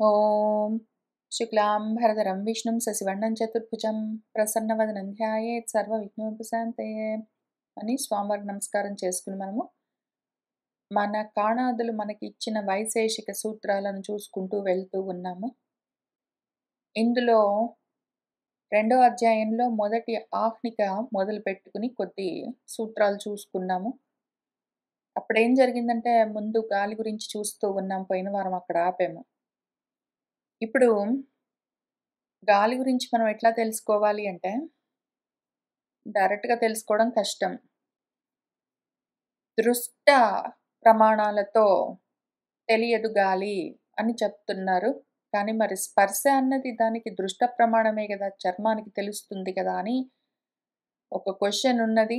ఓం శుక్లాంబరధరం విష్ణుం శశివర్ణం చతుర్భుజం ప్రసన్నవదనం ధ్యాయేత్ సర్వవిఘ్నోపశాంతయే అని స్వామివారికి నమస్కారం చేసుకుని మన కాణాదులు మనకి ఇచ్చిన వైశేషిక సూత్రాలను చూసుకుంటూ వెళ్తూ ఉన్నాము. ఇందులో రెండో అధ్యాయంలో మొదటి ఆహ్నిక మొదలు పెట్టుకుని కొద్ది సూత్రాలు చూసుకున్నాము. అప్పుడేం జరిగిందంటే ముందు గాలి గురించి చూస్తూ ఉన్నాం, పోయిన వారం అక్కడ ఆపాము. ఇప్పుడు గాలి గురించి మనం ఎట్లా తెలుసుకోవాలి అంటే డైరెక్ట్‌గా తెలుసుకోవడం కష్టం. దృష్ట ప్రమాణాలతో తెలియదు గాలి అని చెప్తున్నారు. కానీ మరి స్పర్శ అన్నది దానికి దృష్ట ప్రమాణమే గదా! చర్మానికి తెలుస్తుంది కదా! అని ఒక క్వెషన్ ఉన్నది.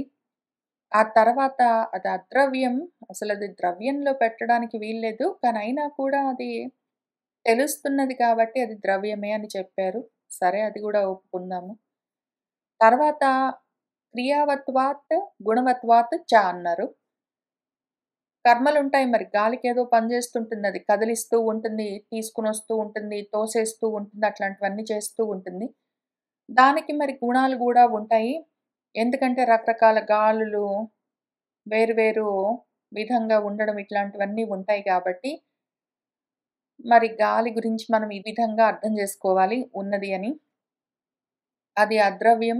ఆ తర్వాత అది అద్రవ్యం. అసలది ద్రవ్యంలో పెట్టడానికి వీల్లేదు. కానీ అయినా కూడా అది తెలుస్తున్నది కాబట్టి అది ద్రవ్యమే అని చెప్పారు. సరే, అది గూడా ఒప్పుకుందాము. తర్వాత క్రియావత్వాత్ గుణవత్వాత్ చ అన్నారు. కర్మలుంటాయి మరి. గాలికేదో పని చేస్తుంటుంది. అది కదిలిస్తూ ఉంటుంది, తీసుకొనొస్తూ ఉంటుంది, తోసేస్తూ ఉంటుంది, అట్లాంటివన్నీ చేస్తూ ఉంటుంది. దానికి మరి గుణాలు గూడా ఉంటాయి. ఎందుకంటే రకరకాల గాలులు వేరు వేరు విధంగా ఉండడం ఇట్లాంటివన్నీ ఉంటాయి కాబట్టి, మరి గాలి గురించి మనం ఈ విధంగా అర్థం చేసుకోవాలి ఉన్నది అని. అది అద్రవ్యం.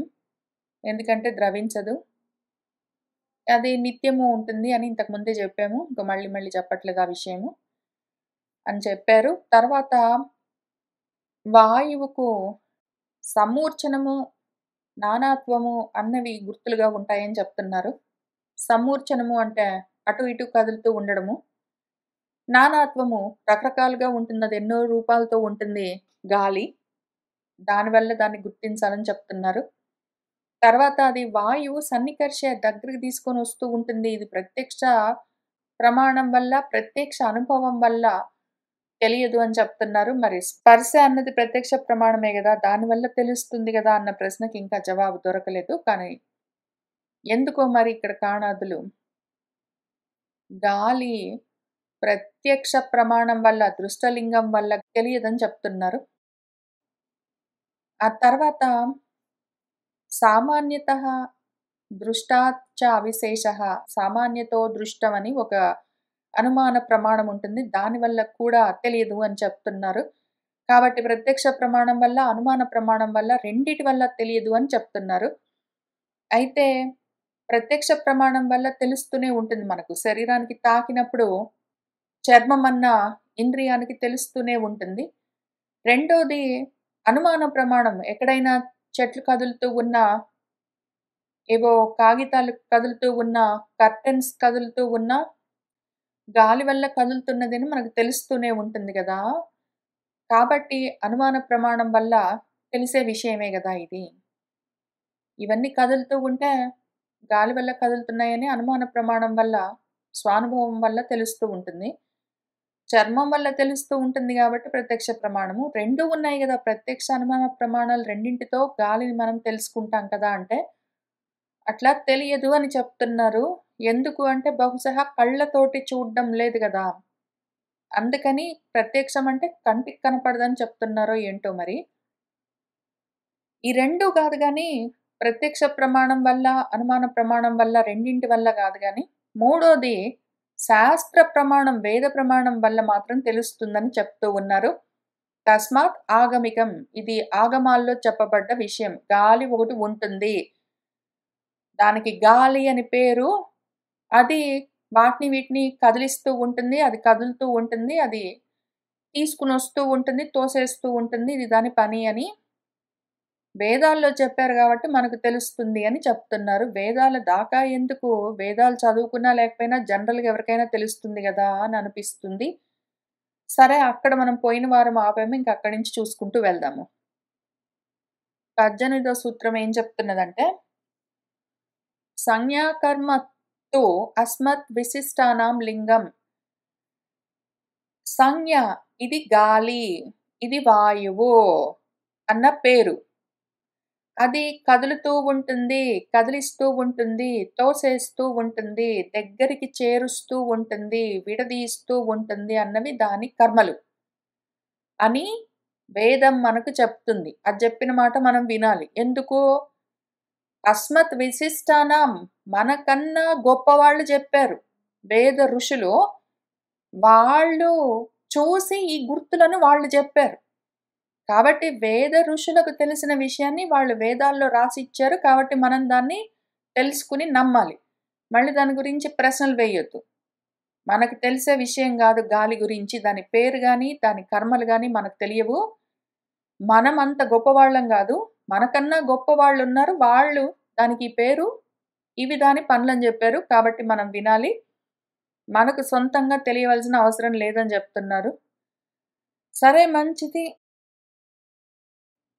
ఎందుకంటే ద్రవించదు. అది నిత్యము ఉంటుంది అని ఇంతకు ముందే చెప్పాము. ఇంక మళ్ళీ మళ్ళీ చెప్పట్లేదు ఆ విషయము అని చెప్పారు. తర్వాత వాయువుకు సమూర్ఛనము, నానాత్వము అన్నవి గుర్తులుగా ఉంటాయని చెప్తున్నారు. సమూర్ఛనము అంటే అటు ఇటు కదులుతూ ఉండడము. నానాత్వము రకరకాలుగా ఉంటుంది. అది ఎన్నో రూపాలతో ఉంటుంది గాలి. దానివల్ల దాన్ని గుర్తించాలని చెప్తున్నారు. తర్వాత అది వాయువు సన్నికర్ష దగ్గరికి తీసుకొనొస్తూ ఉంటుంది. ఇది ప్రత్యక్ష ప్రమాణం వల్ల, ప్రత్యక్ష అనుభవం వల్ల తెలియదు అని చెప్తున్నారు. మరి స్పర్శ అన్నది ప్రత్యక్ష ప్రమాణమే గదా! దానివల్ల తెలుస్తుంది గదా! అన్న ప్రశ్నకి ఇంకా జవాబు దొరకలేదు. కానీ ఎందుకో మరి ఇక్కడ కాణాదులు గాలి ప్రత్యక్ష ప్రమాణం వల్ల, దృష్టలింగం వల్ల తెలియదని చెప్తున్నారు. ఆ తర్వాత సామాన్యతః దృష్టాచ్చ అవిశేషః, సామాన్యతో దృష్టం అని ఒక అనుమాన ప్రమాణం ఉంటుంది. దానివల్ల కూడా తెలియదు అని చెప్తున్నారు. కాబట్టి ప్రత్యక్ష ప్రమాణం వల్ల, అనుమాన ప్రమాణం వల్ల రెండిటి వల్ల తెలియదు అని చెప్తున్నారు. అయితే ప్రత్యక్ష ప్రమాణం వల్ల తెలుస్తూనే ఉంటుంది మనకు. శరీరానికి తాకినప్పుడు చర్మం అన్న ఇంద్రియానికి తెలుస్తూనే ఉంటుంది. రెండోది అనుమాన ప్రమాణం. ఎక్కడైనా చెట్లు కదులుతూ ఉన్నా, ఏవో కాగితాలు కదులుతూ ఉన్నా, కర్టెన్స్ కదులుతూ ఉన్నా, గాలి వల్ల కదులుతున్నదని మనకు తెలుస్తూనే ఉంటుంది గదా! కాబట్టి అనుమాన ప్రమాణం వల్ల తెలిసే విషయమే గదా ఇది. ఇవన్నీ కదులుతూ ఉంటే గాలి వల్ల కదులుతున్నాయని అనుమాన ప్రమాణం వల్ల, స్వానుభవం వల్ల తెలుస్తూ ఉంటుంది. చర్మం వల్ల తెలుస్తూ ఉంటుంది గాబట్టి ప్రత్యక్ష ప్రమాణము. 2 ఉన్నాయి గదా! ప్రత్యక్ష, అనుమాన ప్రమాణాలు రెండింటితో గాలిని మనం తెలుసుకుంటాం కదా! అంటే అట్లా తెలియదు అని చెప్తున్నారు. ఎందుకు అంటే బహుశः కళ్ళతోటి చూడ్డం లేదు గదా! అందుకని ప్రత్యక్షం అంటే కంటికి కనపడదని చెప్తున్నారో ఏంటో మరి. ఈ 2 గాదు గానీ, ప్రత్యక్ష ప్రమాణం వల్ల, అనుమాన ప్రమాణం వల్ల, రెండింటి వల్ల గాదు గానీ, మూడోది శాస్త్ర ప్రమాణం, వేద ప్రమాణం వల్ల మాత్రం తెలుస్తుందని చెప్తూ ఉన్నారు. తస్మాత్ ఆగమికం. ఇది ఆగమాల్లో చెప్పబడ్డ విషయం. గాలి ఒకటి ఉంటుంది. దానికి గాలి అని పేరు. అది వాటిని వీటిని కదిలిస్తూ ఉంటుంది. అది కదులుతూ ఉంటుంది. అది తీసుకొనొస్తూ ఉంటుంది. తోసేస్తూ ఉంటుంది. ఇది దాని పని అని వేదాల్లో చెప్పారు గాబట్టి మనకు తెలుస్తుంది అని చెప్తున్నారు. వేదాల దాకా ఎందుకు? వేదాలు చదువుకున్నా లేకపోయినా జనరల్‌గా ఎవరికైనా తెలుస్తుంది గదా! అని అనిపిస్తుంది. సరే, అక్కడ మనం పోయిన వారం ఆపాము. ఇంక అక్కడి నుంచి చూసుకుంటూ వెళ్దాము. 18వ సూత్రం ఏం చెప్తున్నదంటే, సంజ్ఞాకర్మతో అస్మత్ విశిష్టానాం లింగం. సంజ్ఞ ఇది గాలి, ఇది వాయువు అన్న పేరు. అది కదులుతూ ఉంటుంది, కదిలిస్తూ ఉంటుంది, తోసేస్తూ ఉంటుంది, దగ్గరికి చేరుస్తూ ఉంటుంది, విడదీస్తూ ఉంటుంది అన్నవి దాని కర్మలు. అని వేదం మనకు చెప్తుంది. అది చెప్పిన మాట మనం వినాలి. ఎందుకు? అస్మత్ విశిష్టానాం, మనకన్నా గొప్పవాళ్ళు చెప్పారు. వేద ఋషులు వాళ్ళు చూసి ఈ గుర్తులను వాళ్ళు చెప్పారు. కాబట్టి వేద ఋషులకు తెలిసిన విషయాన్ని వాళ్ళు వేదాల్లో రాసిచ్చారు. కాబట్టి మనం దాన్ని తెలుసుకుని నమ్మాలి. మళ్ళీ దాని గురించి ప్రశ్నలు వేయొద్దు. మనకు తెలిసే విషయం గాదు గాలి గురించి. దాని పేరు గాని, దాని కర్మలు గాని మనకు తెలియవు. మనం అంత గొప్పవాళ్ళం గాదు. మనకన్నా గొప్పవాళ్ళున్నారు. వాళ్ళు దానికి ఈ పేరు, ఇవి దాని పనులని జెప్పారు. కాబట్టి మనం వినాలి. మనకు సొంతంగా తెలియవలసిన అవసరం లేదని జెప్తున్నారు. సరే మంచిది.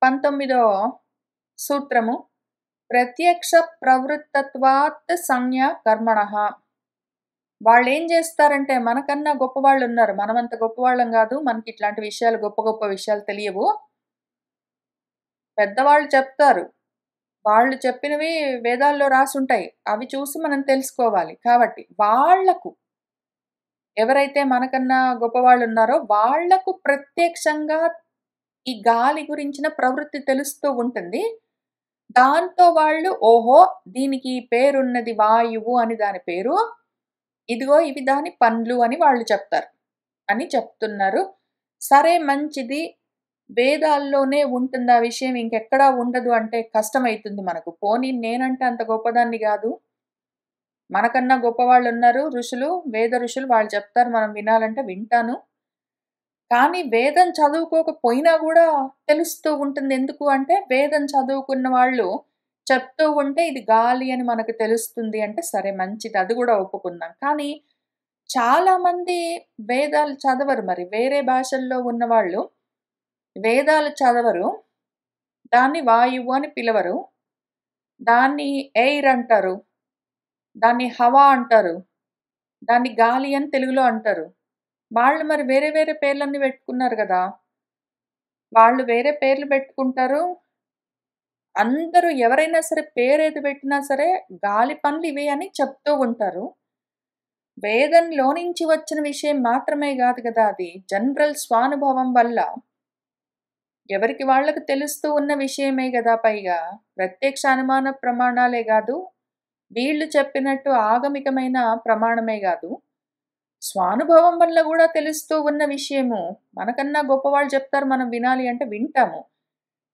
19వ సూత్రము. ప్రత్యక్ష ప్రవృత్తత్వాత్ సంజ్ఞ కర్మణః. వాళ్ళేం జేస్తారంటే మనకన్నా గొప్పవాళ్ళున్నారు. మనమంత గొప్పవాళ్ళం గాదు. మనకి ఇట్లాంటి విషయాలు గొప్ప గొప్ప విషయాలు తెలియవు. పెద్దవాళ్ళు చెప్తారు. వాళ్ళు చెప్పినవి వేదాల్లో రాసుంటాయి. అవి చూసి మనం తెలుసుకోవాలి. కాబట్టి వాళ్లకు ఎవరైతే మనకన్నా గొప్పవాళ్ళున్నారో వాళ్లకు ప్రత్యక్షంగా ఈ గాలి గురించిన ప్రవృత్తి తెలుస్తూ ఉంటుంది. దాంతో వాళ్ళు ఓహో! దీనికి ఈ పేరున్నది వాయువు అని దాని పేరు. ఇదిగో ఇవి దాని పనులు అని వాళ్ళు చెప్తారు అని చెప్తున్నారు. సరే మంచిది. వేదాల్లోనే ఉంటుంది ఆ విషయం, ఇంకెక్కడా ఉండదు అంటే కష్టమైతుంది మనకు. పోనీ నేనంటే అంత గొప్పదాన్ని గాదు. మనకన్నా గొప్పవాళ్ళున్నారు ఋషులు, వేద ఋషులు. వాళ్ళు చెప్తారు, మనం వినాలంటే వింటాను. కానీ వేదం చదువుకోకపోయినా గూడా తెలుస్తూ ఉంటుంది. ఎందుకు అంటే వేదం చదువుకున్న వాళ్ళు చెప్తూ ఉంటే ఇది గాలి అని మనకు తెలుస్తుంది అంటే సరే మంచిది, అది గూడా ఒప్పుకుందాం. కానీ చాలామంది వేదాలు చదవరు. మరి వేరే భాషల్లో ఉన్నవాళ్ళు వేదాలు చదవరు. దాన్ని వాయువు అని పిలవరు. దాన్ని ఎయిర్ అంటారు. దాన్ని హవా అంటారు. దాన్ని గాలి అని తెలుగులో అంటారు. వాళ్ళు మరి వేరే వేరే పేర్లన్నీ పెట్టుకున్నారు గదా! వాళ్ళు వేరే పేర్లు పెట్టుకుంటారు. అందరూ ఎవరైనా సరే పేరేది పెట్టినా సరే గాలి పనులు ఇవే అని చెప్తూ ఉంటారు. వేదంలో నుంచి వచ్చిన విషయం మాత్రమే గాదు గదా! అది జనరల్ స్వానుభవం వల్ల ఎవరికి వాళ్ళకి తెలుస్తూ ఉన్న విషయమే గదా! పైగా ప్రత్యక్ష అనుమాన ప్రమాణాలే గాదు. వీళ్ళు చెప్పినట్టు ఆగమికమైన ప్రమాణమే గాదు. స్వానుభవం వల్ల గూడా తెలుస్తూ ఉన్న విషయము. మనకన్నా గొప్పవాళ్ళు చెప్తారు, మనం వినాలి అంటే వింటాము.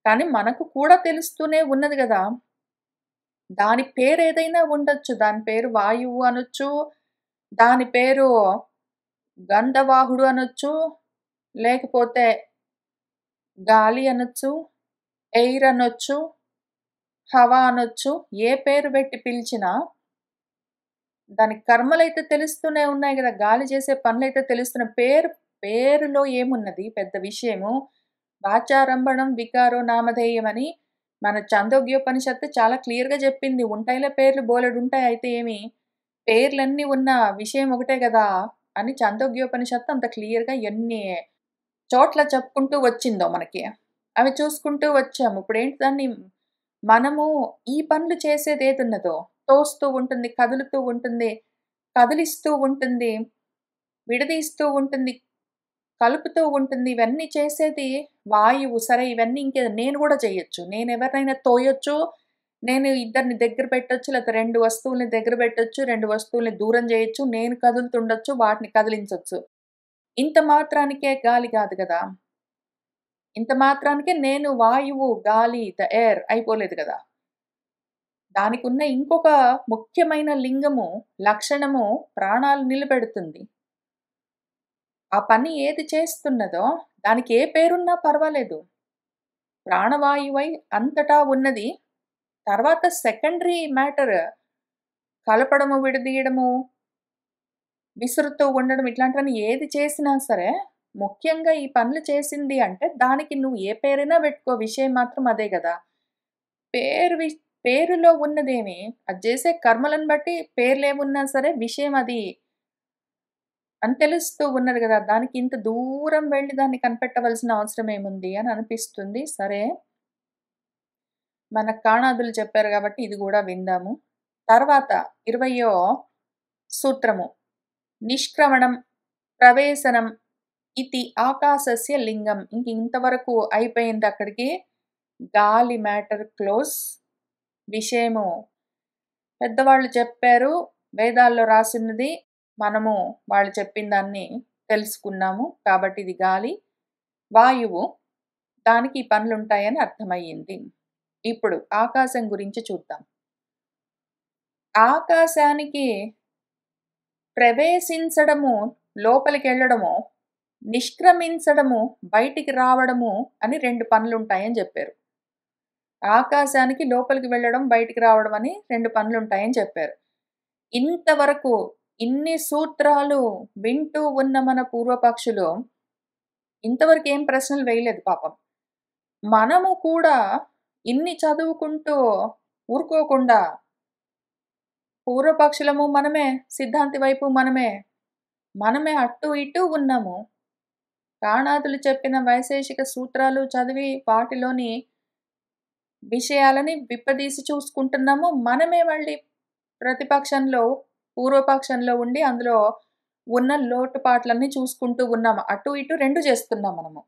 కానీ మనకు కూడా తెలుస్తూనే ఉన్నది గదా! దాని పేరేదైనా ఉండొచ్చు. దాని పేరు వాయువు అనొచ్చు. దాని పేరు గంధవాహుడు అనొచ్చు. లేకపోతే గాలి అనొచ్చు. ఎయిర్ అనొచ్చు. హవా అనొచ్చు. ఏ పేరు పెట్టి పిలిచినా దాని కర్మలైతే తెలుస్తూనే ఉన్నాయి గదా! గాలి చేసే పనులైతే తెలుస్తున్నాయి. పేరులో ఏమున్నది పెద్ద విషయము? వాచారంభణం వికారో నామధేయం అని మన చాందోగ్యోపనిషత్తు చాలా క్లియర్‌గా జెప్పింది. ఉంటాయిలే పేర్లు బోలెడుంటాయి. అయితే ఏమి? పేర్లన్నీ ఉన్న విషయం ఒకటే గదా! అని చాందోగ్యోపనిషత్తు అంత క్లియర్‌గా ఎన్ని చోట్ల చెప్పుకుంటూ వచ్చిందో మనకి. అవి చూసుకుంటూ వచ్చాము. ఇప్పుడేంటి దాన్ని మనము ఈ పనులు చేసేదేదున్నదో తోస్తూ ఉంటుంది, కదులుతూ ఉంటుంది, కదిలిస్తూ ఉంటుంది, విడదీస్తూ ఉంటుంది, కలుపుతూ ఉంటుంది. ఇవన్నీ చేసేది వాయువు. సరే ఇవన్నీ నేను గూడా చేయొచ్చు. నేనెవరినైనా తోయొచ్చు. నేను ఇద్దరిని దగ్గర పెట్టొచ్చు. లేకపోతే 2 వస్తువుల్ని దగ్గర పెట్టొచ్చు. 2 వస్తువుల్ని దూరం జేయొచ్చు. నేను కదులుతుండొచ్చు. వాటిని కదిలించొచ్చు. ఇంత మాత్రానికే గాలి గాదు గదా! ఇంత మాత్రానికే నేను వాయువు, గాలి, ద ఎయిర్ అయిపోలేదు గదా! దానికున్న ఇంకొక ముఖ్యమైన లింగము, లక్షణము ప్రాణాలు నిలబెడుతుంది. ఆ పని ఏది చేస్తున్నదో దానికి ఏ పేరున్నా పర్వాలేదు. ప్రాణవాయువై అంతటా ఉన్నది. తర్వాత సెకండరీ మ్యాటర్ కలపడము, విడదీయడము, విసురుతూ ఉండడం ఇట్లాంటివన్నీ ఏది చేసినా సరే, ముఖ్యంగా ఈ పనులు చేసింది అంటే దానికి నువ్వు ఏ పేరైనా పెట్టుకో, విషయం మాత్రం అదే గదా! పేరు వి పేరులో ఉన్నదేమి, అది చేసే కర్మలను బట్టి పేర్లేమున్నా సరే విషయం అది అని తెలుస్తూ ఉన్నది గదా! దానికి ఇంత దూరం వెళ్లి దాన్ని కనిపెట్టవలసిన అవసరం ఏముంది అని అనిపిస్తుంది. సరే. మన కాణాదులు చెప్పారు గాబట్టి ఇది గూడా విందాము. తర్వాత 20వ సూత్రము. నిష్క్రమణం, ప్రవేశనం, ఇతి ఆకాశస్య లింగం. ఇంతవరకు అయిపోయింది అక్కడికి. గాలి మ్యాటర్ క్లోజ్. విషయము పెద్దవాళ్ళు చెప్పారు. వేదాల్లో రాసినది మనము వాళ్ళు చెప్పిన దాన్ని తెలుసుకున్నాము. కాబట్టి ఇది గాలి, వాయువు, దానికి ఈ పనులుంటాయని అర్థమయ్యింది. ఇప్పుడు ఆకాశం గురించి చూద్దాం. ఆకాశానికి ప్రవేశించడము, లోపలికెళ్ళడము, నిష్క్రమించడము, బయటికి రావడము అని 2 పనులుంటాయని చెప్పారు. ఆకాశానికి లోపలికి వెళ్ళడం, బయటికి రావడం అని 2 పనులుంటాయని చెప్పారు. ఇంతవరకు ఇన్ని సూత్రాలు వింటూ ఉన్న మన పూర్వపక్షులు ఇంతవరకు ఏం ప్రశ్నలు వేయలేదు పాపం. మనము కూడా ఇన్ని చదువుకుంటూ ఊరుకోకుండా పూర్వపక్షులము మనమే, సిద్ధాంతి వైపు మనమే అటు ఇటు ఉన్నాము. కాణాదులు చెప్పిన వైశేషిక సూత్రాలు చదివి వాటిలోని విషయాలని విప్పదీసి చూసుకుంటున్నాము. మనమే మళ్ళీ ప్రతిపక్షంలో, పూర్వపక్షంలో ఉండి అందులో ఉన్న లోటుపాట్లన్నీ చూసుకుంటూ ఉన్నాము. అటు ఇటు 2 చేస్తున్నాం మనము.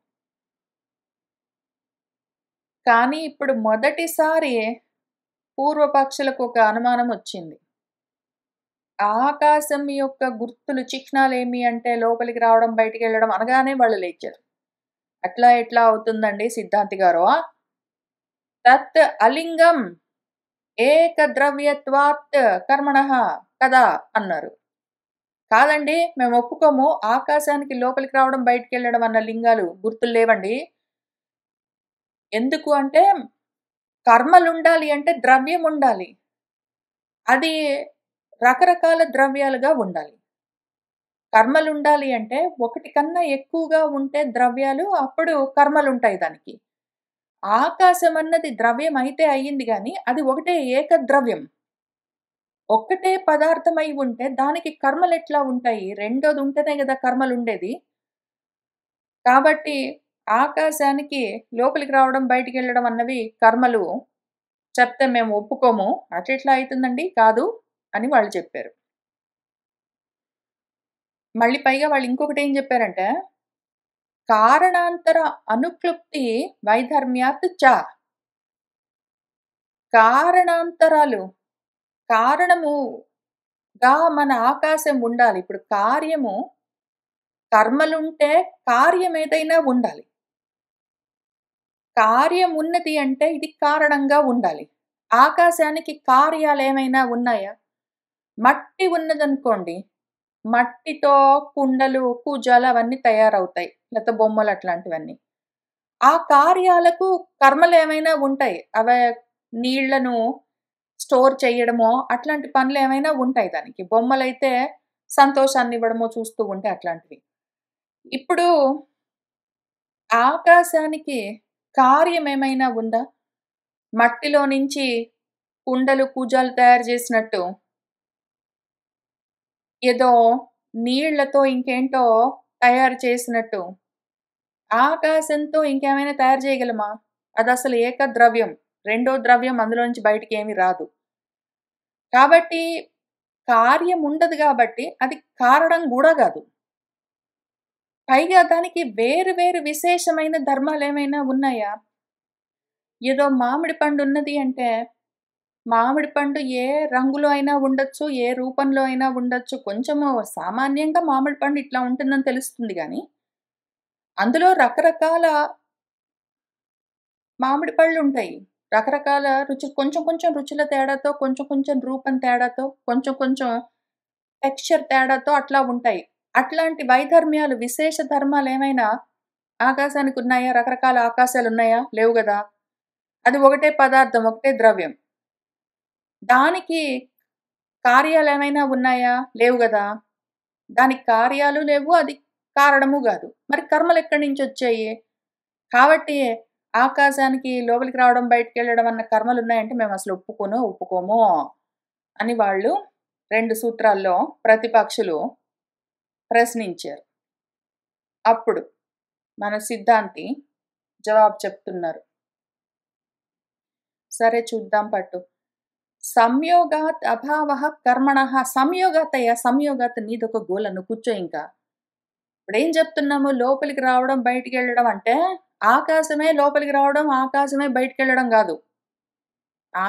కానీ ఇప్పుడు మొదటిసారి పూర్వపక్షులకు ఒక అనుమానం వచ్చింది. ఆకాశం యొక్క గుర్తులు, చిహ్నాలేమి అంటే లోపలికి రావడం, బయటికి వెళ్ళడం అనగానే వాళ్ళు లేచారు. అట్లా ఎట్లా అవుతుందండి సిద్ధాంతి గారు? తత్ అలింగం ఏకద్రవ్యత్వాత్ కర్మణః కదా అన్నారు. కాదండి, మేము ఒప్పుకోము. ఆకాశానికి లోపలికి రావడం, బయటికి వెళ్ళడం అన్న లింగాలు గుర్తులు లేవండి. ఎందుకు అంటే కర్మలుండాలి అంటే ద్రవ్యం ఉండాలి. అది రకరకాల ద్రవ్యాలుగా ఉండాలి. కర్మలుండాలి అంటే ఒకటి కన్నా ఎక్కువగా ఉంటే ద్రవ్యాలు, అప్పుడు కర్మలుంటాయి దానికి. ఆకాశం అన్నది ద్రవ్యం అయితే అయ్యింది గాని అది ఒకటే ఏకద్రవ్యం. ఒక్కటే పదార్థమై ఉంటే దానికి కర్మలెట్లా ఉంటాయి? రెండోది ఉంటేనే గదా కర్మలుండేది. కాబట్టి ఆకాశానికి లోపలికి రావడం, బయటికెళ్ళడం అన్నవి కర్మలు చెప్తే మేము ఒప్పుకోము. అట్లెట్లా అయితుందండి? కాదు అని వాళ్ళు చెప్పారు. మళ్ళీ పైగా వాళ్ళు ఇంకొకటేం చెప్పారంటే, కారణాంతర అనుక్లుప్తి వైధర్మ్యాత్ చ. కారణాంతరాలు, కారణముగా మన ఆకాశం ఉండాలి. ఇప్పుడు కర్మలుంటే కార్యం ఏదైనా ఉండాలి. కార్యం ఉన్నది అంటే ఇది కారణంగా ఉండాలి. ఆకాశానికి కార్యాలేమైనా ఉన్నాయా? మట్టి ఉన్నదనుకోండి, మట్టితో కుండలు, కూజాలు అవన్నీ తయారవుతాయి. లేతే బొమ్మలు అట్లాంటివన్నీ. ఆ కార్యాలకు కర్మలేమైనా ఉంటాయి. నీళ్లను స్టోర్ చేయడమో అట్లాంటి పనులేమైనా ఉంటాయి దానికి. బొమ్మలైతే సంతోషాన్నివ్వడమో చూస్తూ ఉంటే అట్లాంటివి. ఇప్పుడు ఆకాశానికి కార్యమేమైనా ఉందా? మట్టిలో నుంచి కుండలు, కూజాలు తయారు చేసినట్టు ఏదో నీళ్లతో ఇంకేంటో తయారు చేసినట్టు ఆకాశంతో ఇంకేమైనా తయారు చేయగలమా? అదసలు ఏకద్రవ్యం. రెండో ద్రవ్యం అందులో నుంచి బయటికేమీ రాదు. కాబట్టి కార్యం ఉండదు గాబట్టి అది కారణం గూడా గాదు. పైగా దానికి వేరు వేరు విశేషమైన ధర్మాలేమైనా ఉన్నాయా? ఏదో మామిడి పండున్నది అంటే, మామిడి పండు ఏ రంగులో అయినా ఉండొచ్చు, ఏ రూపంలో అయినా ఉండొచ్చు. కొంచెము సామాన్యంగా మామిడి పండు ఇట్లా ఉంటుందని తెలుస్తుంది గానీ, అందులో రకరకాల మామిడి పళ్ళుంటాయి. రకరకాల కొంచెం కొంచెం రుచుల తేడాతో, కొంచెం కొంచెం రూపం తేడాతో, కొంచెం కొంచెం టెక్స్చర్ తేడాతో అట్లా ఉంటాయి. అట్లాంటి వైధర్మ్యాలు, విశేష ధర్మాలేమైనా ఆకాశానికున్నాయా? రకరకాల ఆకాశాలున్నాయా? లేవు గదా! అది ఒకటే పదార్థం, ఒకటే ద్రవ్యం. దానికి కార్యాలేమైనా ఉన్నాయా? లేవు గదా! దానికి కార్యాలు లేవు, అది కారణము గాదు. మరి కర్మలెక్కడి నుంచొచ్చాయి? కాబట్టి ఆకాశానికి లోపలికి రావడం, బయటికెళ్ళడం అన్న కర్మలున్నాయంటే మేమసలు ఒప్పుకోము అని వాళ్ళు 2 సూత్రాల్లో ప్రతిపక్షులు ప్రశ్నించారు. అప్పుడు మన సిద్ధాంతి జవాబు చెప్తున్నారు. సరే చూద్దాం పట్టు. సంయోగాత్ అభావః కర్మణః. సంయోగాత్ నీదొక గోల, నువ్వు కూర్చో ఇంకా. ఇప్పుడేం చెప్తున్నాము? లోపలికి రావడం, బయటికెళ్ళడం అంటే ఆకాశమే లోపలికి రావడం, ఆకాశమే బయటికెళ్ళడం గాదు.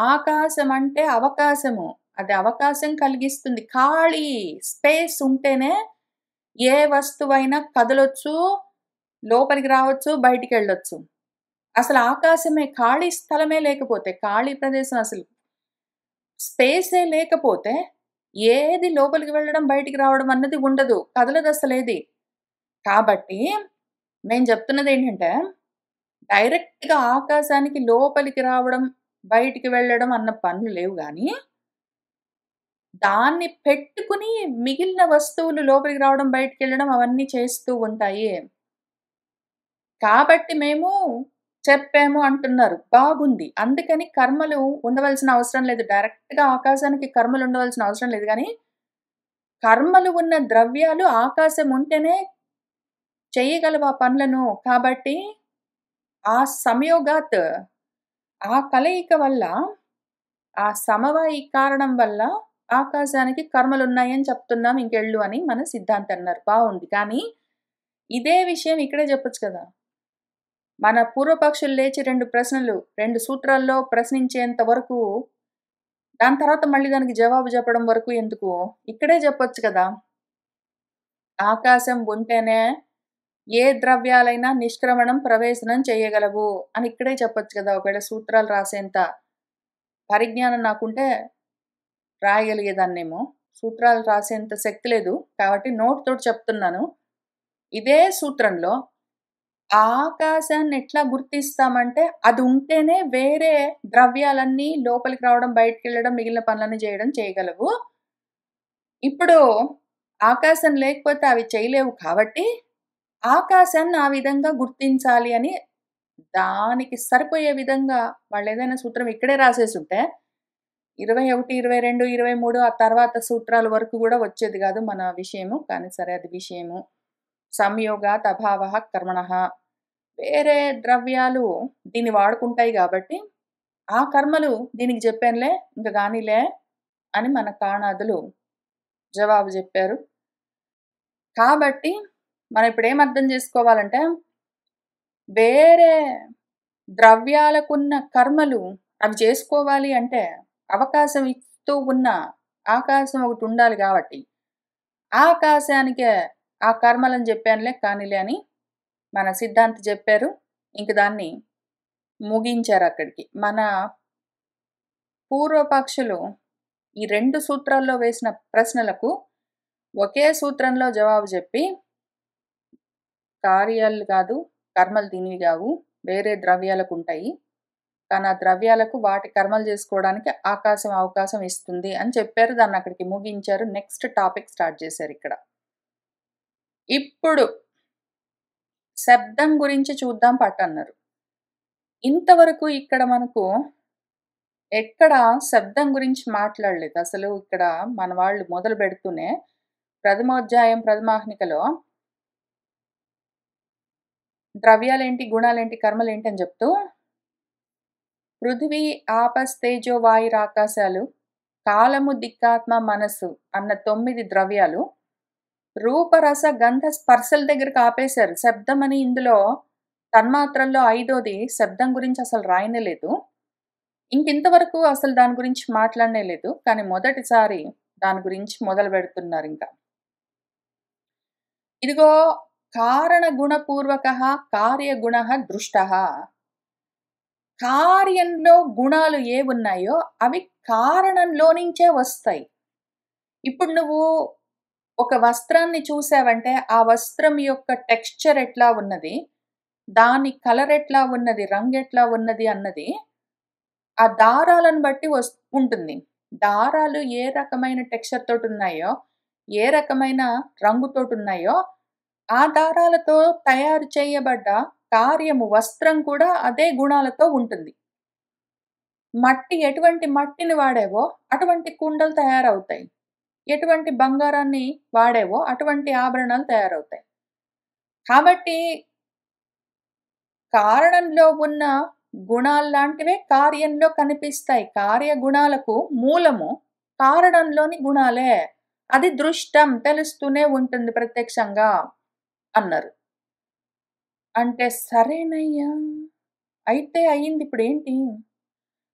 ఆకాశం అంటే అవకాశము. అది అవకాశం కలిగిస్తుంది. ఖాళీ స్పేస్ ఉంటేనే ఏ వస్తువైనా కదలొచ్చు, లోపలికి రావచ్చు, బయటికెళ్ళొచ్చు. అసలు ఆకాశమే ఖాళీ స్థలమే లేకపోతే, ఖాళీ ప్రదేశం అసలు స్పేసే లేకపోతే ఏది లోపలికి వెళ్ళడం, బయటికి రావడం అన్నది ఉండదు. కదలదసలేది. కాబట్టి నేను చెప్తున్నదేంటంటే, డైరెక్ట్‌గా ఆకాశానికి లోపలికి రావడం, బయటికి వెళ్ళడం అన్న పనులు లేవు గానీ, దాన్ని పెట్టుకుని మిగిలిన వస్తువులు లోపలికి రావడం, బయటికెళ్ళడం అవన్నీ చేస్తూ ఉంటాయి. కాబట్టి మేము చెప్పాము అంటున్నారు. బాగుంది. అందుకని కర్మలు ఉండవలసిన అవసరం లేదు. డైరెక్ట్‌గా ఆకాశానికి కర్మలు ఉండవలసిన అవసరం లేదు గానీ, కర్మలు ఉన్న ద్రవ్యాలు ఆకాశం ఉంటేనే చెయ్యగలవు ఆ పనులను. కాబట్టి ఆ సంయోగాత్ ఆ కలయిక వల్ల, ఆ సమవాయి కారణం వల్ల ఆకాశానికి కర్మలున్నాయని చెప్తున్నాం ఇంకెళ్ళు అని మన సిద్ధాంతి అన్నారు. బావుంది. కానీ ఇదే విషయం ఇక్కడే చెప్పొచ్చు కదా! మన పూర్వపక్షులు లేచి 2 ప్రశ్నలు 2 సూత్రాల్లో ప్రశ్నించేంత వరకు, దాని తర్వాత మళ్ళీ దానికి జవాబు చెప్పడం వరకు ఎందుకు? ఇక్కడే చెప్పొచ్చు కదా! ఆకాశం ఉంటేనే ఏ ద్రవ్యాలైనా నిష్క్రమణం, ప్రవేశనం చేయగలవు అని ఇక్కడే చెప్పొచ్చు కదా! ఒకవేళ సూత్రాలు రాసేంత పరిజ్ఞానం నాకుంటే రాయగలిగేదాన్నేమో. సూత్రాలు రాసేంత శక్తి లేదు. కాబట్టి నోటితోటి చెప్తున్నాను. ఇదే సూత్రంలో ఆకాశాన్ని ఎట్లా గుర్తిస్తామంటే, అది ఉంటేనే వేరే ద్రవ్యాలన్నీ లోపలికి రావడం, బయటికెళ్ళడం, మిగిలిన పనులన్నీ చేయగలవు. ఇప్పుడు ఆకాశం లేకపోతే అవి చేయలేవు కాబట్టి, ఆకాశాన్ని ఆ విధంగా గుర్తించాలి అని దానికి సరిపోయే విధంగా వాళ్ళేదైనా సూత్రం ఇక్కడే రాసేసుంటే 21, 22, 23 ఆ తర్వాత సూత్రాల వరకు గూడా వచ్చేది గాదు మన విషయము. కానీ సరే అది విషయము. సంయోగాత్ అభావః కర్మణః. వేరే ద్రవ్యాలు దీన్ని వాడుకుంటాయి గాబట్టి, ఆ కర్మలు దీనికి జెప్పానులే ఇంక గానీలే అని మన కాణాదులు జవాబు జెప్పారు. కాబట్టి మనం ఇప్పుడేం అర్థం జేసుకోవాలంటే, వేరే ద్రవ్యాలకున్న కర్మలు అవి చేసుకోవాలి అంటే, అవకాశం ఇస్తూ ఉన్న ఆకాశం ఒకటుండాలి గాబట్టి, ఆకాశానికే ఆ కర్మలని జెప్పానులే కానీలే అని మన సిద్ధాంతి జెప్పారు. ఇంక దాన్ని ముగించారక్కడికి. మన పూర్వపక్షులు ఈ 2 సూత్రాల్లో వేసిన ప్రశ్నలకు ఒకే సూత్రంలో జవాబు జెప్పి, కార్యాలు గాదు, కర్మలు దీనివి గావు, వేరే ద్రవ్యాలకుంటాయి. కానీ ఆ ద్రవ్యాలకు వాటి కర్మలు జేసుకోవడానికి ఆకాశం అవకాశం ఇస్తుంది అని చెప్పారు. దాన్నక్కడికి ముగించారు. నెక్స్ట్ టాపిక్ స్టార్ట్ జేశారిక్కడ. ఇప్పుడు శబ్దం గురించి చూద్దాం పట్టన్నారు. ఇంతవరకు ఇక్కడ మనకు ఎక్కడ శబ్దం గురించి మాట్లాడలేదు. అసలు ఇక్కడ మన వాళ్ళు మొదలుబెడుతూనే ప్రథమోధ్యాయం ప్రథమాహ్నికలో ద్రవ్యాలేంటి, గుణాలేంటి, కర్మలేంటి అని చెప్తూ పృథివీ, ఆపస్, తేజో, వాయురాకాశాలు, కాలము, దిక్కాత్మ, మనస్సు అన్న 9 ద్రవ్యాలు రూపరస గంధ స్పర్శల దగ్గరకు ఆపేశారు. శబ్దం అని ఇందులో తన్మాత్రల్లో 5వది శబ్దం గురించి అసలు రాయనే లేదు. ఇంకింతవరకు అసలు దాని గురించి మాట్లాడనే లేదు. కానీ మొదటిసారి దాని గురించి మొదలుపెడుతున్నారింక. ఇదిగో కారణగుణపూర్వకః కార్యగుణః దృష్టః. కార్యంలో గుణాలు ఏవున్నాయో అవి కారణంలో నుంచే వస్తాయి. ఇప్పుడు నువ్వు ఒక వస్త్రాన్ని చూసావంటే, ఆ వస్త్రం యొక్క టెక్స్చర్ ఎట్లా ఉన్నది, దాని కలర్ ఎట్లా ఉన్నది, రంగెట్లా ఉన్నది అన్నది ఆ దారాలను బట్టి ఉంటుంది. దారాలు ఏ రకమైన టెక్స్చర్ తోటున్నాయో, ఏ రకమైన రంగుతోటున్నాయో, ఆ దారాలతో తయారు చేయబడ్డ కార్యము, వస్త్రం కూడా అదే గుణాలతో ఉంటుంది. ఎటువంటి మట్టిని వాడావో, అటువంటి కుండలు తయారవుతాయి. ఎటువంటి బంగారాన్ని వాడావో, అటువంటి ఆభరణాలు తయారవుతాయి. కాబట్టి కారణంలో ఉన్న గుణాల్లాంటివే కార్యంలో కనిపిస్తాయి. కార్యగుణాలకు మూలము కారణంలోని గుణాలే. అది దృష్టం తెలుస్తూనే ఉంటుంది ప్రత్యక్షంగా. అన్నారు. అంటే సరేనయ్యా! అయితే అయింది ఇప్పుడేంటి?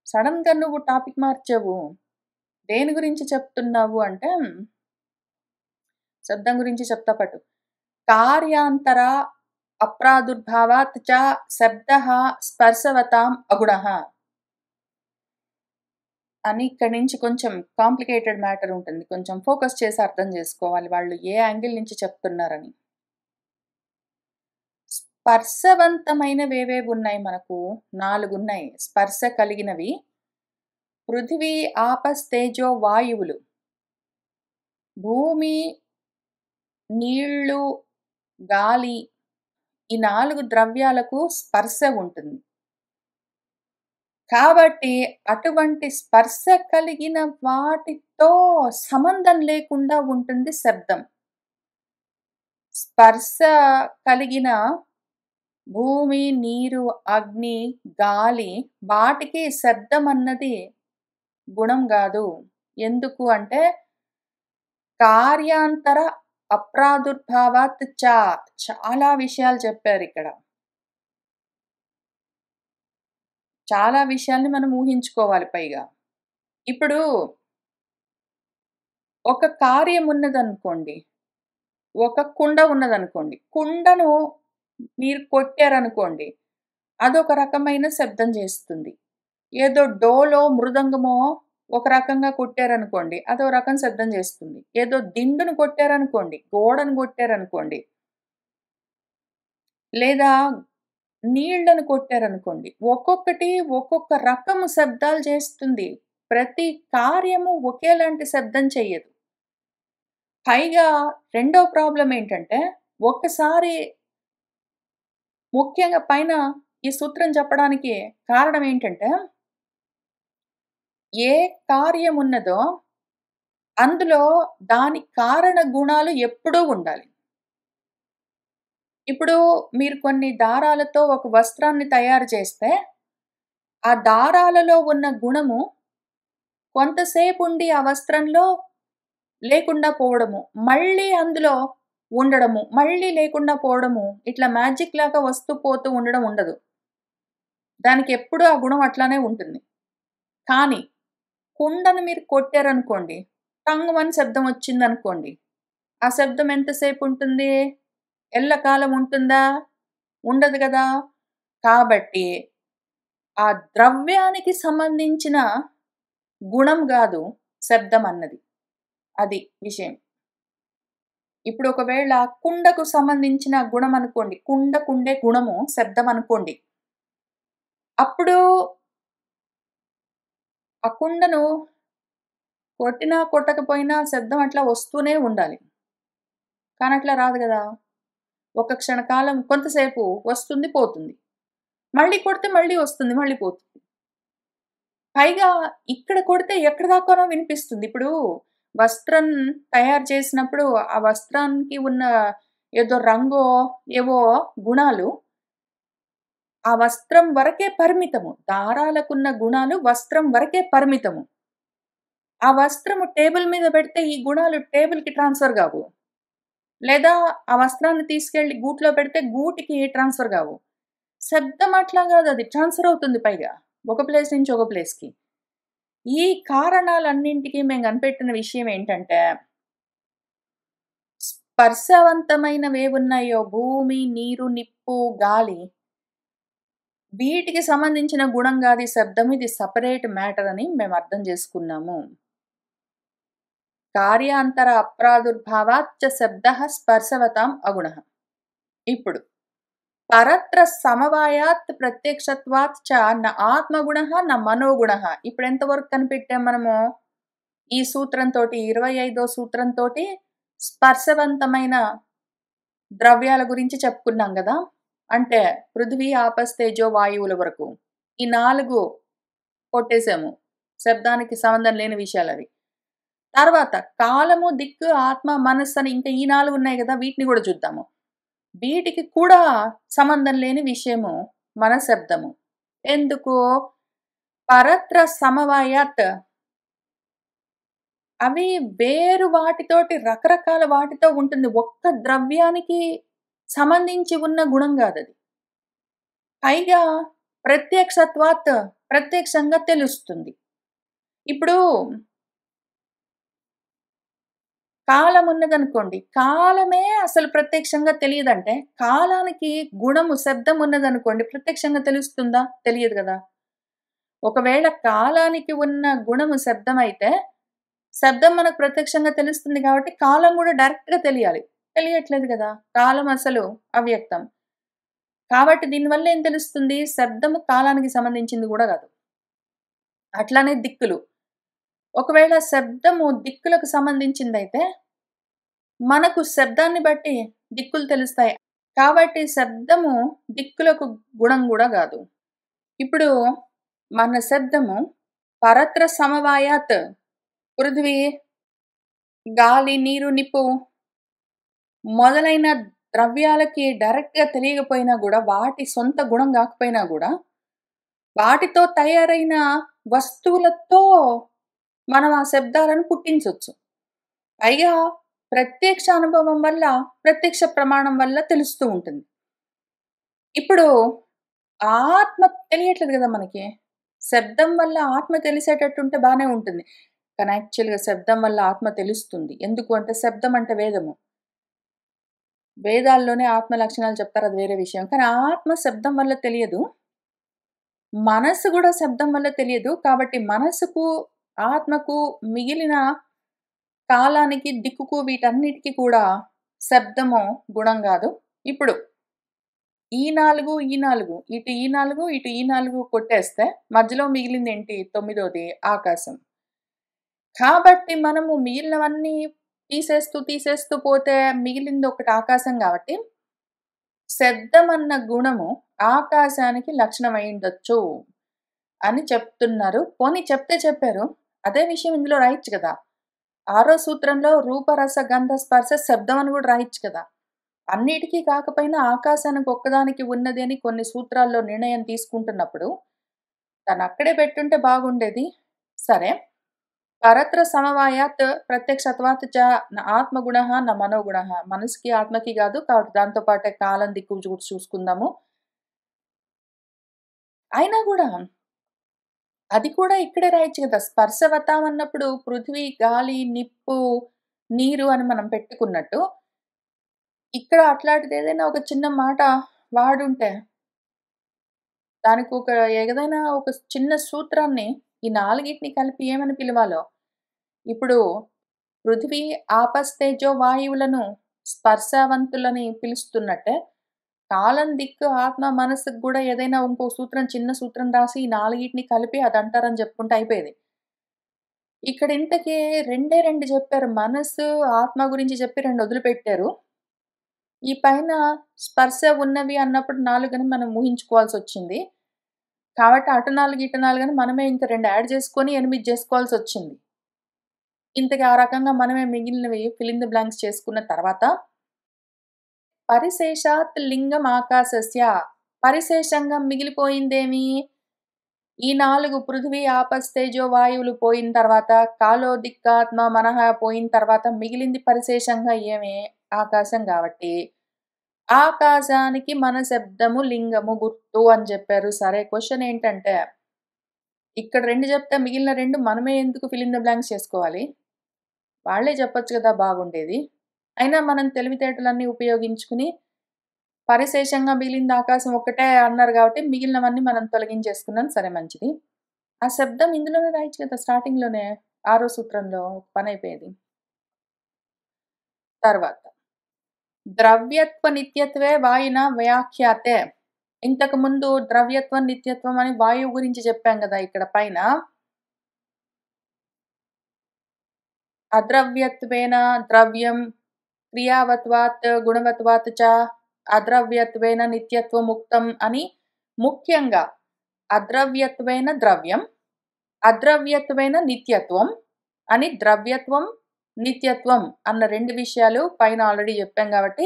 సడెన్‌గా నువ్వు టాపిక్ మార్చావు. దేని గురించి చెప్తున్నావు అంటే, శబ్దం గురించి చెప్తా పట్టు. కార్యాంతర అప్రాదుర్భావాత్ చ శబ్దః స్పర్శవతాం అగుణః అని ఇక్కడి నుంచి కొంచెం కాంప్లికేటెడ్ మ్యాటర్ ఉంటుంది. కొంచెం ఫోకస్ చేసి అర్థం చేసుకోవాలి వాళ్ళు ఏ యాంగిల్ నుంచి చెప్తున్నారని. స్పర్శవంతమైనవేవేవున్నాయి మనకు? 4 ఉన్నాయి. స్పర్శ కలిగినవి. పృథివీ, ఆపస్, తేజో, వాయువులు. భూమి, నీళ్ళు, గాలి ఈ 4 ద్రవ్యాలకు స్పర్శ ఉంటుంది. కాబట్టి అటువంటి స్పర్శ కలిగిన వాటితో సంబంధం లేకుండా ఉంటుంది శబ్దం. స్పర్శ కలిగిన భూమి, నీరు, అగ్ని, గాలి వాటికి శబ్దం అన్నది గుణం గాదు. ఎందుకు అంటే కార్యాంతర అప్రాదుర్భావాత్ చ చాలా విషయాలు చెప్పారిక్కడ. చాలా విషయాల్ని మనం ఊహించుకోవాలి పైగా. ఇప్పుడు ఒక కార్యం ఉన్నదనుకోండి. ఒక కుండ ఉన్నదనుకోండి. కుండను మీరు కొట్టారనుకోండి. అదొక రకమైన శబ్దం చేస్తుంది. ఏదో డోలో, మృదంగమో ఒక రకంగా కొట్టారనుకోండి. అదో రకం శబ్దం చేస్తుంది. ఏదో దిండును కొట్టారనుకోండి, గోడను కొట్టారనుకోండి. లేదా నీళ్ళను కొట్టారనుకోండి. ఒక్కొక్కటి ఒక్కొక్క రకము శబ్దాలు చేస్తుంది. ప్రతి కార్యము ఒకేలాంటి శబ్దం చెయ్యదు. పైగా రెండో ప్రాబ్లమ్ ఏంటంటే, ఒక్కసారి ముఖ్యంగా పైన ఈ సూత్రం చెప్పడానికి కారణం ఏంటంటే, ఏ కార్యమున్నదో అందులో దాని కారణ గుణాలు ఎప్పుడూ ఉండాలి. ఇప్పుడు మీరు కొన్ని దారాలతో ఒక వస్త్రాన్ని తయారు చేస్తే, ఆ దారాలలో ఉన్న గుణము కొంతసేపుండి ఆ వస్త్రంలో లేకుండా పోవడము, మళ్ళీ అందులో ఉండడము, మళ్ళీ లేకుండా పోవడము, ఇట్లా మ్యాజిక్ లాగా వస్తూ పోతూ ఉండడం ఉండదు. దానికెప్పుడూ ఆ గుణం అట్లానే ఉంటుంది. కానీ కుండను మీరు కొట్టారనుకోండి, టంగుమని శబ్దం వచ్చిందనుకోండి, ఆ శబ్దం ఎంతసేపుంటుంది? ఎల్లకాలం ఉంటుందా? ఉండదు గదా! కాబట్టి ఆ ద్రవ్యానికి సంబంధించిన గుణం గాదు శబ్దం అన్నది. అది విషయం. ఇప్పుడు ఒకవేళ కుండకు సంబంధించిన గుణం అనుకోండి. కుండకుండే గుణము శబ్దం అనుకోండి. అప్పుడు ఆ కుండను కొట్టినా, కొట్టకపోయినా శబ్దం అట్లా వస్తూనే ఉండాలి. కానీ అట్లా రాదు గదా! ఒక క్షణకాలం కొంతసేపు వస్తుంది, పోతుంది. మళ్ళీ కొడితే మళ్ళీ వస్తుంది, మళ్ళీ పోతుంది. పైగా ఇక్కడ కొడితే ఎక్కడి దాకానో వినిపిస్తుంది. ఇప్పుడు వస్త్రం తయారు చేసినప్పుడు ఆ వస్త్రానికి ఉన్న ఏదో రంగో, ఏవో గుణాలు ఆ వస్త్రం వరకే పరిమితము. దారాలకున్న గుణాలు వస్త్రం వరకే పరిమితము. ఆ వస్త్రము టేబుల్ మీద పెడితే ఈ గుణాలు టేబుల్‌కి ట్రాన్స్‌ఫర్ గావు. లేదా ఆ వస్త్రాన్ని తీసుకెళ్ళి గూట్లో పెడితే గూటికి ట్రాన్స్‌ఫర్ గావు. శబ్దం అట్లా గాదు అది ట్రాన్స్‌ఫర్ అవుతుంది పైగా. ఒక ప్లేస్ నుంచి ఒక ప్లేస్‌కి. ఈ కారణాలన్నింటికి మేము కనిపెట్టిన విషయం ఏంటంటే, స్పర్శవంతమైనవేవున్నాయో భూమి, నీరు, నిప్పు, గాలి వీటికి సంబంధించిన గుణం గాదు ఈ శబ్దం. ఇది సెపరేట్ మ్యాటర్ అని మేము అర్థం చేసుకున్నాము. కార్యాంతర అప్రాదుర్భావాచ్చ శబ్దః స్పర్శవతాం అగుణః. ఇప్పుడు పరత్ర సమవాయాత్ ప్రత్యక్షత్వాత్ చ న ఆత్మగుణః న మనోగుణః. ఇప్పుడు ఎంత వరకు కనిపెట్టాం మనము? ఈ సూత్రంతోటి 25వ సూత్రంతోటి స్పర్శవంతమైన ద్రవ్యాల గురించి చెప్పుకున్నాం గదా! అంటే పృథివీ, ఆపస్, తేజో, వాయువుల వరకు. ఈ 4 కొట్టేసాము. శబ్దానికి సంబంధం లేని విషయాలవి. తర్వాత కాలము, దిక్కు, ఆత్మ, మనస్సు అని ఇంకా ఈ 4 ఉన్నాయి గదా! వీటిని గూడా చూద్దాము. వీటికి కూడా సంబంధం లేని విషయము మన శబ్దము. ఎందుకు? పరత్ర సమవాయాత్ అవి వేరు వాటితోటి రకరకాల వాటితో ఉంటుంది. ఒక్క ద్రవ్యానికి సంబంధించి ఉన్న గుణం గాదది. పైగా ప్రత్యక్షత్వాత్ ప్రత్యక్షంగా తెలుస్తుంది. ఇప్పుడు కాలం ఉన్నదనుకోండి. కాలమే అసలు ప్రత్యక్షంగా తెలీదంటే, కాలానికి గుణము శబ్దం ఉన్నదనుకోండి ప్రత్యక్షంగా తెలుస్తుందా? తెలియదు గదా! ఒకవేళ కాలానికి ఉన్న గుణము శబ్దమైతే, శబ్దం మనకు ప్రత్యక్షంగా తెలుస్తుంది కాబట్టి, కాలం గూడా డైరెక్ట్‌గా తెలియాలి. తెలియట్లేదు గదా! కాలం అసలు అవ్యక్తం. కాబట్టి దీనివల్ల ఏం తెలుస్తుంది? శబ్దము కాలానికి సంబంధించింది గూడా గాదు. అట్లానే దిక్కులు. ఒకవేళ శబ్దము దిక్కులకు సంబంధించిందైతే, మనకు శబ్దాన్ని బట్టి దిక్కులు తెలుస్తాయి. కాబట్టి శబ్దము దిక్కులకు గుణం గూడా గాదు. ఇప్పుడు మన శబ్దము పరత్ర సమవాయాత్ పృథివీ, గాలి, నీరు, నిప్పు మొదలైన ద్రవ్యాలకి డైరెక్ట్‌గా తెలియకపోయినా గూడా, వాటి సొంత గుణం గాకపోయినా గూడా, వాటితో తయారైన వస్తువులతో మనం ఆ శబ్దాలను పుట్టించొచ్చు. పైగా ప్రత్యక్ష అనుభవం వల్ల, ప్రత్యక్ష ప్రమాణం వల్ల తెలుస్తూ ఉంటుంది. ఇప్పుడు ఆత్మ తెలియట్లేదు గదా మనకి. శబ్దం వల్ల ఆత్మ తెలిసేటట్టుంటే బానే ఉంటుంది. కానీ యాక్చువల్‌గా శబ్దం వల్ల ఆత్మ తెలుస్తుంది. ఎందుకు అంటే శబ్దం అంటే వేదము. వేదాల్లోనే ఆత్మ లక్షణాలు చెప్తారు. అది వేరే విషయం. కానీ ఆత్మ శబ్దం వల్ల తెలియదు. మనస్సు గూడా శబ్దం వల్ల తెలియదు. కాబట్టి మనసుకు, ఆత్మకు, మిగిలిన కాలానికి, దిక్కుకు వీటన్నిటికి కూడా శబ్దము గుణం గాదు. ఇప్పుడు ఈ 4, ఈ 4 ఇటు ఈ 4, ఇటు ఈ 4 కొట్టేస్తే మధ్యలో మిగిలిందేంటి? తొమ్మిదోది ఆకాశం. కాబట్టి మనము మిగిలినవన్నీ తీసేస్తూ పోతే మిగిలింది ఒకటి ఆకాశం గాబట్టి, శబ్దమన్న గుణము ఆకాశానికి లక్షణం అయ్యుండొచ్చు అని చెప్తున్నారు. పోనీ చెప్తే చెప్పారు. అదే విషయం ఇందులో రాయొచ్చు గదా! 6 సూత్రంలో రూప, రస, గంధ, స్పర్శ, శబ్దం అని గూడా రాయొచ్చు కదా! అన్నిటికి కాకపోయినా ఆకాశానికి ఒక్కదానికి ఉన్నది అని కొన్ని సూత్రాల్లో నిర్ణయం తీసుకుంటున్నప్పుడు, దాన్నక్కడే పెట్టుంటే బాగుండేది. సరే. పరత్ర సమవాయాత్ ప్రత్యక్షత్వాత్ చ న ఆత్మగుణః న మనోగుణః. మనసుకి, ఆత్మకి గాదు. కాబట్టి దాంతో పాటే కాలం, దిక్కు చూసుకుందాము. అయినా గూడా అది కూడా ఇక్కడే రాయొచ్చు గదా! స్పర్శవతాం అన్నప్పుడు పృథివీ, గాలి, నిప్పు, నీరు అని మనం పెట్టుకున్నట్టు, ఇక్కడ అట్లాంటిదేదైనా ఒక చిన్న మాట వాడుంటే, దానికొక ఏదైనా ఒక చిన్న సూత్రాన్ని ఈ నాలుగిటిని కలిపి ఏమని పిలవాలో, ఇప్పుడు పృథివీ, ఆపస్తేజో వాయువులను స్పర్శవంతులని పిలుస్తున్నట్టే, కాలం, దిక్కు, ఆత్మ, మనస్సుకు గూడా ఏదైనా ఇంకో సూత్రం, చిన్న సూత్రం రాసి ఈ నాలుగిటిని కలిపి అదంటారని జెప్పుకుంటే అయిపోయేది. ఇక్కడ ఇంతకీ రెండే 2 జెప్పారు. మనస్సు, ఆత్మ గురించి చెప్పి 2 వదిలిపెట్టారు. ఈ పైన స్పర్శ ఉన్నవి అన్నప్పుడు 4 అని మనం ఊహించుకోవాల్సొచ్చింది. కాబట్టి అటు 4, ఇటు 4 అని మనమే ఇంక 2 యాడ్ చేసుకొని 8 జేసుకోవాల్సొచ్చింది. ఇంతకీ ఆ రకంగా మనమే మిగిలినవి ఫిల్ ఇన్ ది బ్లాంక్స్ చేసుకున్న తర్వాత, పరిశేషాత్ లింగం ఆకాశస్య పరిశేషంగా మిగిలిపోయిందేమి? ఈ 4 పృథివీ, ఆపస్తేజో వాయువులు పోయిన తర్వాత, కాలో, దిక్కాత్మ, మనః పోయిన తర్వాత మిగిలింది పరిశేషంగా ఏమి? ఆకాశం గాబట్టి, ఆకాశానికి మన శబ్దము, లింగము, గుర్తు అని జెప్పారు. సరే క్వెషన్ ఏంటంటే, ఇక్కడ 2 జెప్తే మిగిలిన 2 మనమే ఎందుకు ఫిల్ ఇన్ ద బ్లాంక్స్ చేసుకోవాలి? వాళ్ళే చెప్పొచ్చు గదా! బాగుండేది. అయినా మనం తెలివితేటలన్నీ ఉపయోగించుకుని, పరిశేషంగా మిగిలింది ఆకాశం ఒక్కటే అన్నారు గాబట్టి, మిగిలినవన్నీ మనం తొలగించేసుకున్నాం. సరే మంచిది. ఆ శబ్దం ఇందులోనే రాయొచ్చు కదా! స్టార్టింగ్‌లోనే. ఆరో సూత్రంలో పనైపోయేది. తర్వాత ద్రవ్యత్వ నిత్యత్వే వాయునా వ్యాఖ్యాతే. ఇంతకు ముందు ద్రవ్యత్వం, నిత్యత్వం అని వాయువు గురించి చెప్పాం గదా! ఇక్కడ పైన. అద్రవ్యత్వేన ద్రవ్యం క్రియావత్వాత్ గుణవత్వాత్ చ అద్రవ్యత్వేన నిత్యత్వం ఉక్తం అని ముఖ్యంగా అద్రవ్యత్వేన ద్రవ్యం, అద్రవ్యత్వేన నిత్యత్వం అని ద్రవ్యత్వం, నిత్యత్వం అన్న 2 విషయాలు పైన ఆల్రెడీ చెప్పాం కాబట్టి,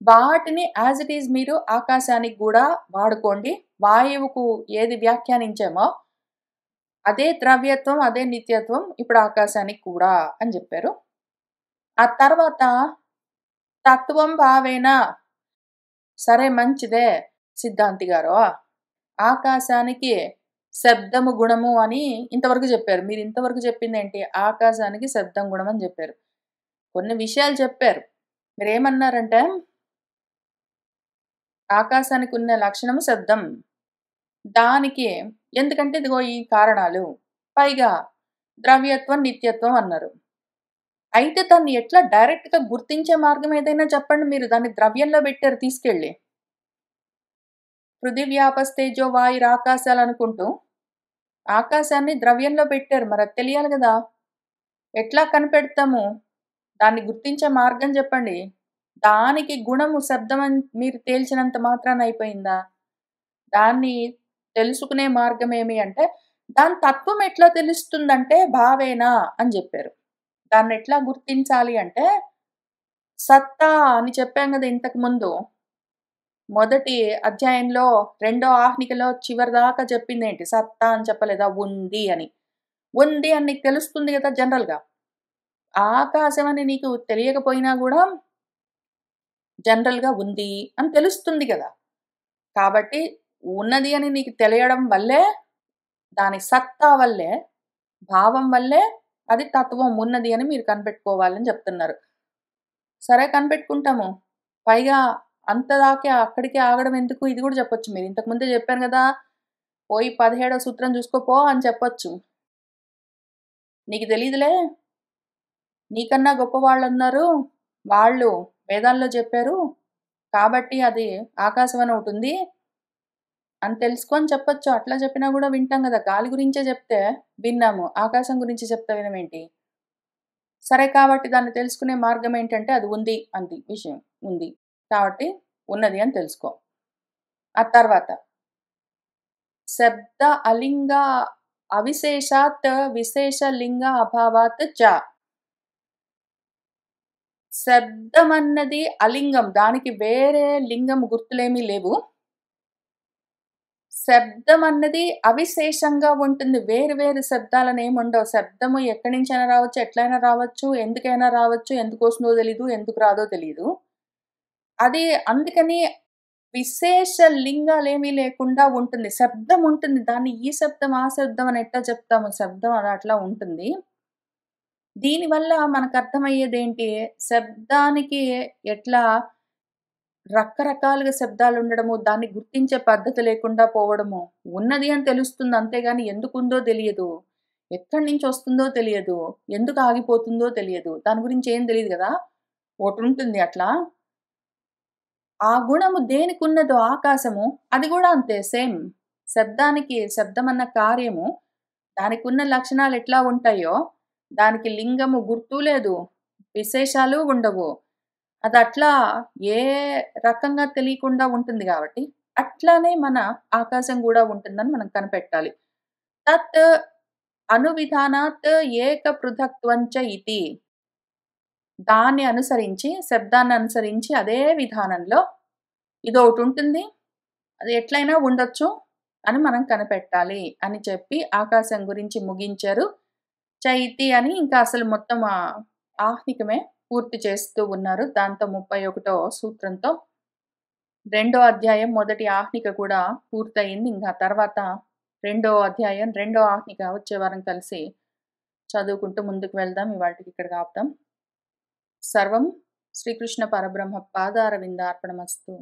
వాటిని యాజ్ ఇట్ ఈజ్ మీరు ఆకాశానికి గూడా వాడుకోండి. వాయువుకు ఏది వ్యాఖ్యానించామో అదే ద్రవ్యత్వం, అదే నిత్యత్వం ఇప్పుడు ఆకాశానికి కూడా అని జెప్పారు. ఆ తర్వాత తత్వం భావేన సరే మంచిదే సిద్ధాంతి గారు. ఆకాశానికి శబ్దము గుణము అని ఇంతవరకు చెప్పారు. మీరు ఇంతవరకు చెప్పిందేంటి? ఆకాశానికి శబ్దం గుణం అని చెప్పారు. కొన్ని విషయాలు చెప్పారు. మీరేమన్నారంటే ఆకాశానికి ఉన్న లక్షణము శబ్దం. దానికి ఎందుకంటే ఇదిగో ఈ కారణాలు. పైగా ద్రవ్యత్వం, నిత్యత్వం అన్నారు. అయితే దాన్ని ఎట్లా డైరెక్ట్‌గా గుర్తించే మార్గం ఏదైనా చెప్పండి మీరు. దాన్ని ద్రవ్యంలో పెట్టారు తీసుకెళ్ళి. పృథివ్యాపస్తేజో వాయురాకాశాలనుకుంటూ ఆకాశాన్ని ద్రవ్యంలో పెట్టారు. మరది తెలియాలి గదా! ఎట్లా కనిపెడతాము? దాన్ని గుర్తించే మార్గం చెప్పండి. దానికి గుణము శబ్దం అని మీరు తేల్చినంత మాత్రాన అయిపోయిందా? దాన్ని తెలుసుకునే మార్గం ఏమి అంటే, దాని తత్వం ఎట్లా తెలుస్తుందంటే భావేన అని జెప్పారు. దాన్నెట్లా గుర్తించాలి అంటే, సత్తా అని చెప్పాం గదా ఇంతకు ముందు. మొదటి అధ్యాయంలో రెండో ఆహ్నికలో చివరిదాకా చెప్పిందేంటి? సత్తా అని చెప్పలేదా? ఉంది అని. ఉంది అని నీకు తెలుస్తుంది గదా జనరల్‌గా. ఆకాశం అని నీకు తెలియకపోయినా గూడా జనరల్‌గా ఉంది అని తెలుస్తుంది గదా! కాబట్టి ఉన్నది అని నీకు తెలియడం వల్లే, దాని సత్తా వల్లే, భావం వల్లే అది తత్వం ఉన్నది అని మీరు కనిపెట్టుకోవాలని చెప్తున్నారు. సరే కనిపెట్టుకుంటాము. పైగా అంతదాకే అక్కడికే ఆగడం ఎందుకు? ఇది గూడా చెప్పొచ్చు మీరు. ఇంతకు ముందే చెప్పాను గదా! పోయి 17వ సూత్రం చూసుకో పో అని చెప్పొచ్చు. నీకు తెలీదులే, నీకన్నా గొప్పవాళ్ళున్నారు. వాళ్ళు వేదాల్లో చెప్పారు. కాబట్టి అది ఆకాశం అని ఒకటుంది అని తెలుసుకో అని చెప్పొచ్చు. అట్లా చెప్పినా గూడా వింటాం గదా! గాలి గురించే చెప్తే విన్నాము. ఆకాశం గురించి చెప్తే వినమేంటి? సరే కాబట్టి దాన్ని తెలుసుకునే మార్గం ఏంటంటే అది ఉంది అంది విషయం. ఉంది. కాబట్టి ఉన్నది అని తెలుసుకో. ఆ తర్వాత శబ్ద అలింగ అవిశేషాత్ విశేష లింగ అభావాత్ చ. శబ్దమన్నది అలింగం. దానికి వేరే లింగం గుర్తులేమీ లేవు. శబ్దం అన్నది అవిశేషంగా ఉంటుంది. వేరు వేరు శబ్దాలనేముండవు. శబ్దము ఎక్కడి నుంచైనా రావచ్చు, ఎట్లైనా రావచ్చు, ఎందుకైనా రావచ్చు, ఎందుకొస్తుందో తెలీదు, ఎందుకు రాదో తెలీదు. అది అందుకని విశేష లింగాలేమీ లేకుండా ఉంటుంది. శబ్దం ఉంటుంది. దాన్ని ఈ శబ్దం, ఆ శబ్దం అని ఎట్లా చెప్తాము? శబ్దం అది అట్లా ఉంటుంది. దీనివల్ల మనకర్థమయ్యేదేంటి? శబ్దానికి ఎట్లా రకరకాలుగా శబ్దాలుండడము, దాన్ని గుర్తించే పద్ధతి లేకుండా పోవడము. ఉన్నది అని తెలుస్తుంది అంతేగాని ఎందుకుందో తెలియదు. ఎక్కడి నుంచొస్తుందో తెలియదు. ఎందుకు ఆగిపోతుందో తెలియదు. దాని గురించి ఏం తెలీదు గదా! ఒకటుంటుంది అట్లా. ఆ గుణము దేనికున్నదో ఆకాశము, అది గూడా అంతే సేమ్. శబ్దానికి శబ్దమన్న కార్యము, దానికున్న లక్షణాలు ఎట్లా ఉంటాయో, దానికి లింగము గుర్తు లేదు. విశేషాలు ఉండవు. అదట్లా ఏ రకంగా తెలియకుండా ఉంటుంది గాబట్టి, అట్లానే మన ఆకాశం గూడా ఉంటుందని మనం కనిపెట్టాలి. తత్ అనువిధానాత్ ఏక పృథక్త్వంచ ఇతి. దాన్ని అనుసరించి, శబ్దాన్ని అనుసరించి అదే విధానంలో ఇదోకటుంటుంది. అది ఎట్లైనా ఉండొచ్చు అని మనం కనిపెట్టాలి అని చెప్పి ఆకాశం గురించి ముగించారు. చైతి అని ఇంకా అసలు మొత్తం ఆహ్నికమే పూర్తి చేస్తూ ఉన్నారు. దాంతో 31వ సూత్రంతో రెండో అధ్యాయం మొదటి ఆహ్నిక కూడా పూర్తయింది. ఇంక ఆ తర్వాత రెండో అధ్యాయం, రెండో ఆహ్నిక వచ్చే వారం కలిసి చదువుకుంటూ ముందుకు వెళ్దాం. ఇవాల్టికి ఇక్కడికి ఆపుదాం. సర్వం శ్రీకృష్ణ పరబ్రహ్మ పాదారవిందార్పణమస్తు.